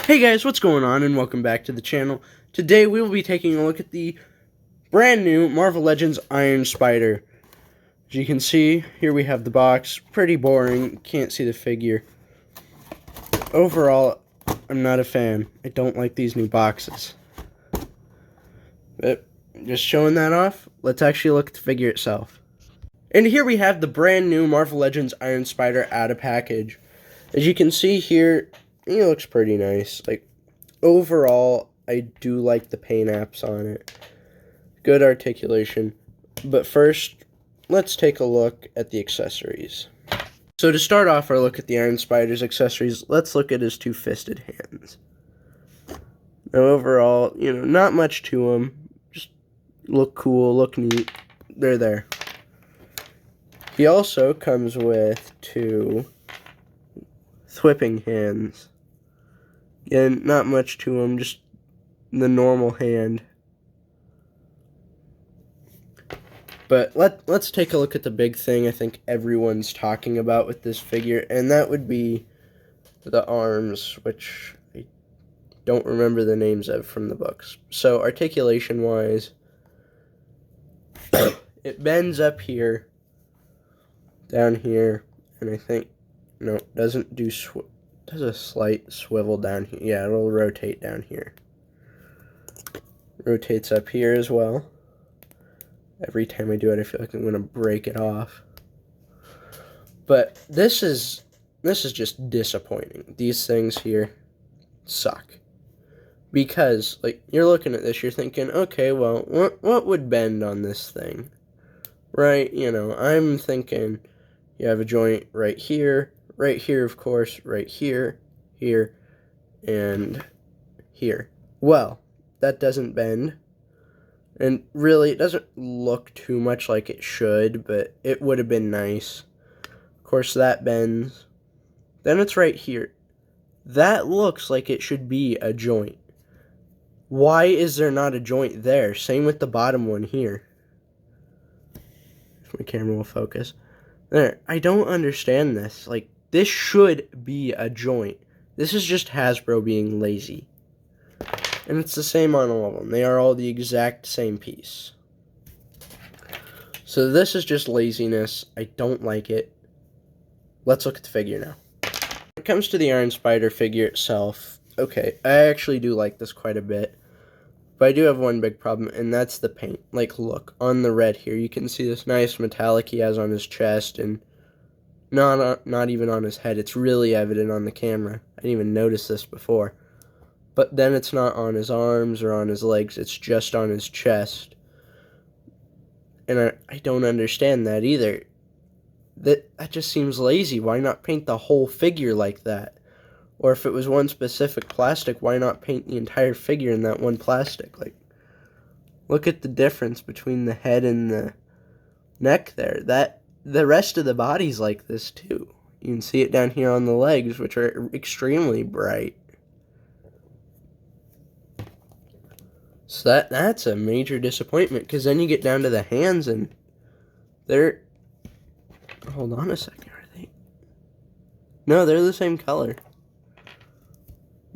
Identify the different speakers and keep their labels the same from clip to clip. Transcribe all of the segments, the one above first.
Speaker 1: Hey guys, what's going on, and welcome back to the channel. Today we will be taking a look at the brand new Marvel Legends Iron Spider. As you can see, here we have the box. Pretty boring, can't see the figure. Overall, I'm not a fan. I don't like these new boxes. But just showing that off, let's actually look at the figure itself. And here we have the brand new Marvel Legends Iron Spider out of package. As you can see here, he looks pretty nice. Overall, I do like the paint apps on it. Good articulation. But first, let's take a look at the accessories. So to start off our look at the Iron Spider's accessories, let's look at his two-fisted hands. Now overall, not much to them. Just look cool, look neat. They're there. He also comes with two whipping hands. Again, not much to them, just the normal hand. But let's take a look at the big thing I think everyone's talking about with this figure, and that would be the arms, which I don't remember the names of from the books. So articulation-wise, it bends up here, down here, and I think, no, it doesn't do does a slight swivel down here. Yeah, it'll rotate down here. Rotates up here as well. Every time I do it, I feel like I'm going to break it off. But this is just disappointing. These things here suck. Because, you're looking at this, you're thinking, okay, well, what would bend on this thing? Right? I'm thinking you have a joint right here, of course, right here, here, and here. Well, that doesn't bend. And really, it doesn't look too much like it should, but it would have been nice. Of course, that bends. Then it's right here. That looks like it should be a joint. Why is there not a joint there? Same with the bottom one here. If my camera will focus. There. I don't understand this. This should be a joint. This is just Hasbro being lazy. And it's the same on all of them. They are all the exact same piece. So this is just laziness. I don't like it. Let's look at the figure now. When it comes to the Iron Spider figure itself, okay, I actually do like this quite a bit. But I do have one big problem, and that's the paint. Look, on the red here, you can see this nice metallic he has on his chest, and not even on his head. It's really evident on the camera. I didn't even notice this before. But then it's not on his arms or on his legs. It's just on his chest. And I don't understand that either. That just seems lazy. Why not paint the whole figure like that? Or if it was one specific plastic, why not paint the entire figure in that one plastic? Look at the difference between the head and the neck there. The rest of the body's like this too. You can see it down here on the legs, which are extremely bright. So that's a major disappointment, because then you get down to the hands and they're... Hold on a second, are they? No, they're the same color.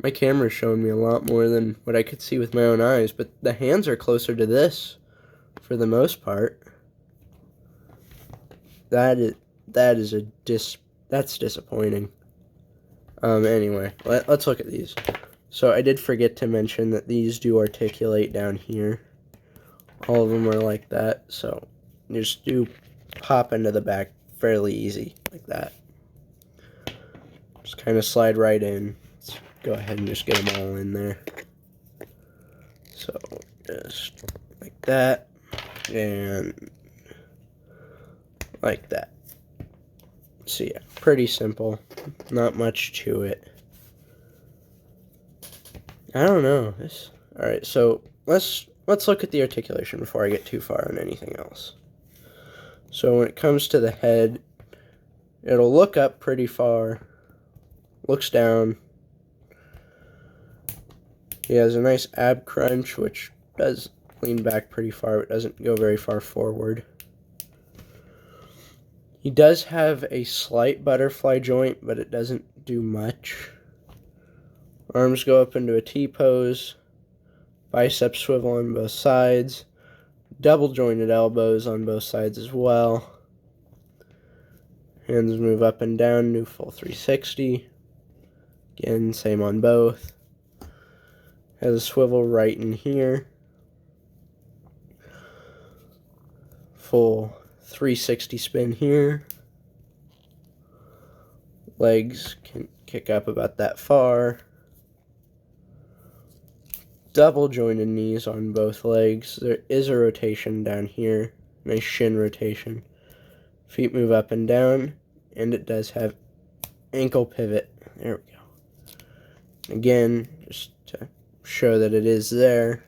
Speaker 1: My camera's showing me a lot more than what I could see with my own eyes, but the hands are closer to this for the most part. That's disappointing. Anyway, let's look at these. So I did forget to mention that these do articulate down here. All of them are like that, so you just do pop into the back fairly easy, like that. Just kind of slide right in. Let's go ahead and just get them all in there. So just like that, and like that. So yeah, pretty simple. Not much to it. I don't know. Alright, so let's look at the articulation before I get too far on anything else. So when it comes to the head, it'll look up pretty far, looks down. He has a nice ab crunch, which does lean back pretty far, but doesn't go very far forward. He does have a slight butterfly joint, but it doesn't do much. Arms go up into a T-pose. Biceps swivel on both sides. Double jointed elbows on both sides as well. Hands move up and down, new full 360. Again, same on both. Has a swivel right in here. Full 360 spin here. Legs can kick up about that far. Double jointed knees on both legs. There is a rotation down here. Nice shin rotation. Feet move up and down, and it does have ankle pivot. There we go. Again, just to show that it is there,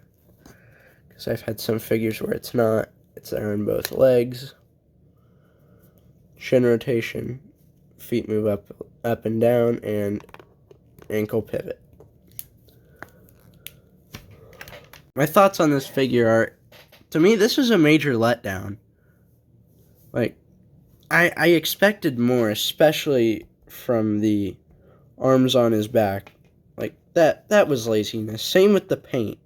Speaker 1: because I've had some figures where it's not. It's there on both legs. Shin rotation. Feet move up and down, and ankle pivot. My thoughts on this figure are, to me, this is a major letdown. Like, I expected more, especially from the arms on his back. Like, that was laziness. Same with the paint.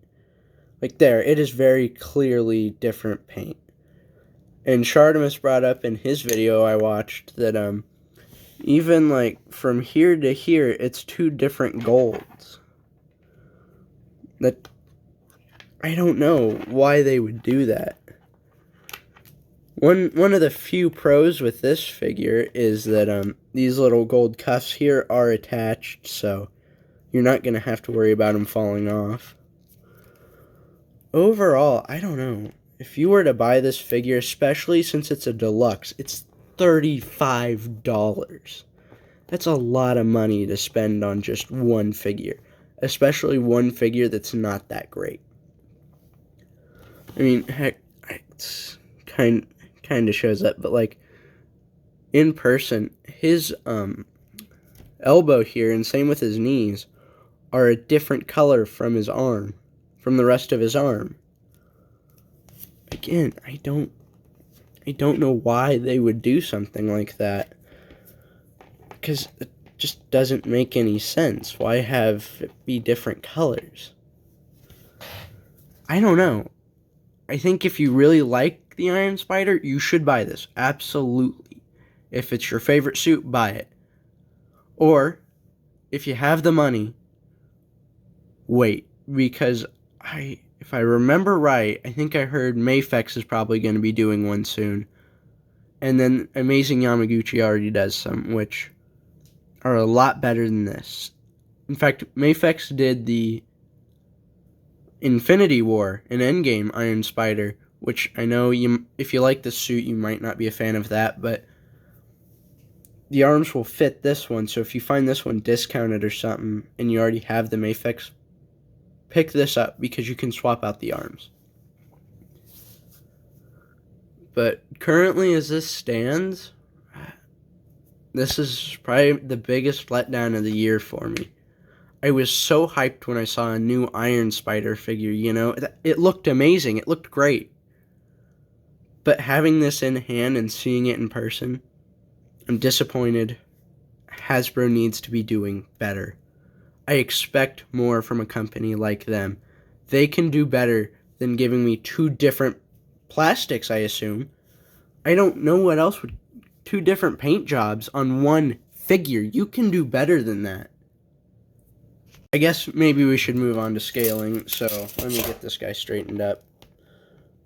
Speaker 1: Like, there, it is very clearly different paint. And Shardamus brought up in his video I watched that, even, like, from here to here, it's two different golds. That, I don't know why they would do that. One of the few pros with this figure is that these little gold cuffs here are attached, so you're not going to have to worry about them falling off. Overall, I don't know. If you were to buy this figure, especially since it's a deluxe, it's $35. That's a lot of money to spend on just one figure, especially one figure that's not that great. I mean, heck, it's kind of shows up, but like in person, his elbow here, and same with his knees, are a different color from his arm, from the rest of his arm. Again, I don't know why they would do something like that, because it just doesn't make any sense. Why have it be different colors? I don't know. I think if you really like the Iron Spider, you should buy this. Absolutely. If it's your favorite suit, buy it. Or, if you have the money, wait. Because, if I remember right, I think I heard Mafex is probably going to be doing one soon. And then Amazing Yamaguchi already does some, which are a lot better than this. In fact, Mafex did the Infinity War, an Endgame Iron Spider, which I know if you like the suit, you might not be a fan of that, but the arms will fit this one, so if you find this one discounted or something, and you already have the Mafex, pick this up, because you can swap out the arms. But currently, as this stands, this is probably the biggest letdown of the year for me. I was so hyped when I saw a new Iron Spider figure, you know? It looked amazing. It looked great. But having this in hand and seeing it in person, I'm disappointed. Hasbro needs to be doing better. I expect more from a company like them. They can do better than giving me two different plastics, I assume. I don't know what else would... Two different paint jobs on one figure. You can do better than that. I guess maybe we should move on to scaling, so let me get this guy straightened up.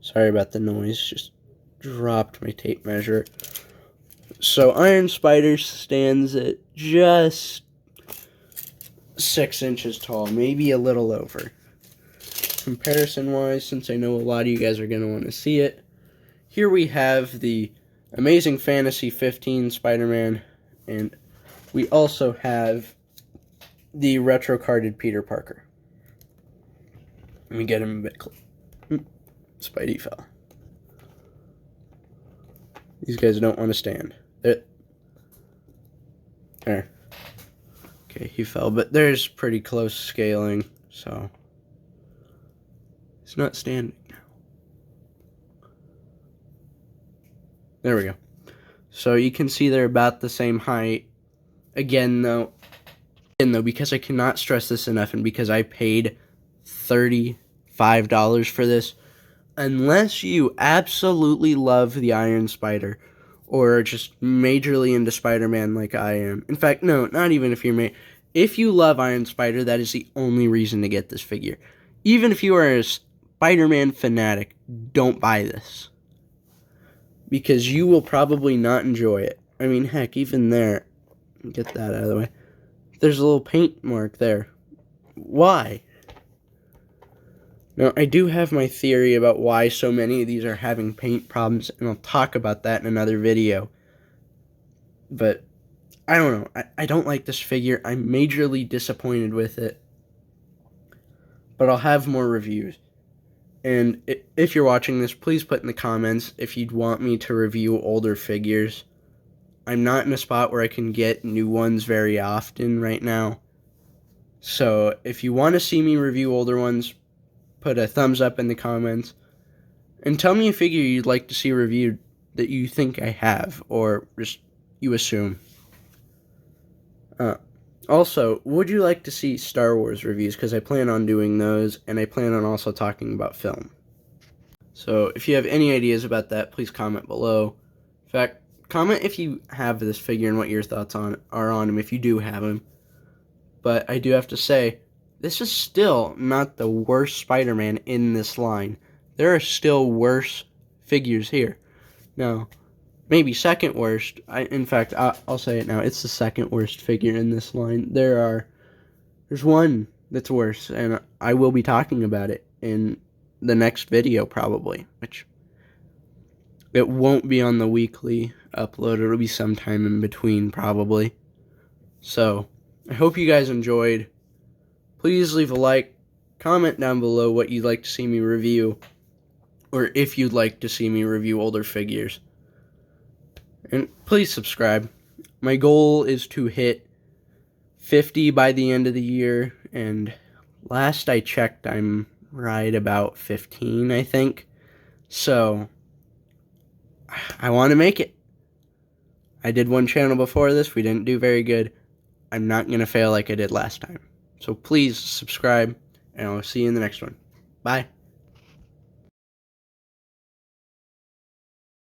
Speaker 1: Sorry about the noise, just dropped my tape measure. So Iron Spider stands at just 6 inches tall, maybe a little over. Comparison-wise, since I know a lot of you guys are going to want to see it, here we have the Amazing Fantasy 15 Spider-Man, and we also have the retro-carded Peter Parker. Let me get him a bit close. Spidey fell. These guys don't want to stand. There. Okay, he fell, but there's pretty close scaling, so he's not standing now. There we go. So you can see they're about the same height. Again, though, though, because I cannot stress this enough, and because I paid $35 for this, unless you absolutely love the Iron Spider, or are just majorly into Spider-Man like I am. In fact, no, not even if you love Iron Spider, that is the only reason to get this figure. Even if you are a Spider-Man fanatic, don't buy this, because you will probably not enjoy it. I mean, heck, even there, get that out of the way, there's a little paint mark there. Why? Now, I do have my theory about why so many of these are having paint problems, and I'll talk about that in another video. But, I don't know. I don't like this figure. I'm majorly disappointed with it. But I'll have more reviews. And if you're watching this, please put in the comments if you'd want me to review older figures. I'm not in a spot where I can get new ones very often right now. So, if you want to see me review older ones, put a thumbs up in the comments, and tell me a figure you'd like to see reviewed that you think I have, or just you assume. Also, would you like to see Star Wars reviews? Because I plan on doing those, and I plan on also talking about film. So, if you have any ideas about that, please comment below. In fact, comment if you have this figure and what your thoughts are on him, if you do have him. But I do have to say, this is still not the worst Spider-Man in this line. There are still worse figures here. Now, maybe second worst. In fact, I'll say it now. It's the second worst figure in this line. There's one that's worse, and I will be talking about it in the next video probably, which it won't be on the weekly upload. It'll be sometime in between probably. So, I hope you guys enjoyed. Please leave a like, comment down below what you'd like to see me review, or if you'd like to see me review older figures. And please subscribe. My goal is to hit 50 by the end of the year, and last I checked, I'm right about 15, I think. So, I want to make it. I did one channel before this. We didn't do very good. I'm not going to fail like I did last time. So please subscribe, and I'll see you in the next one. Bye.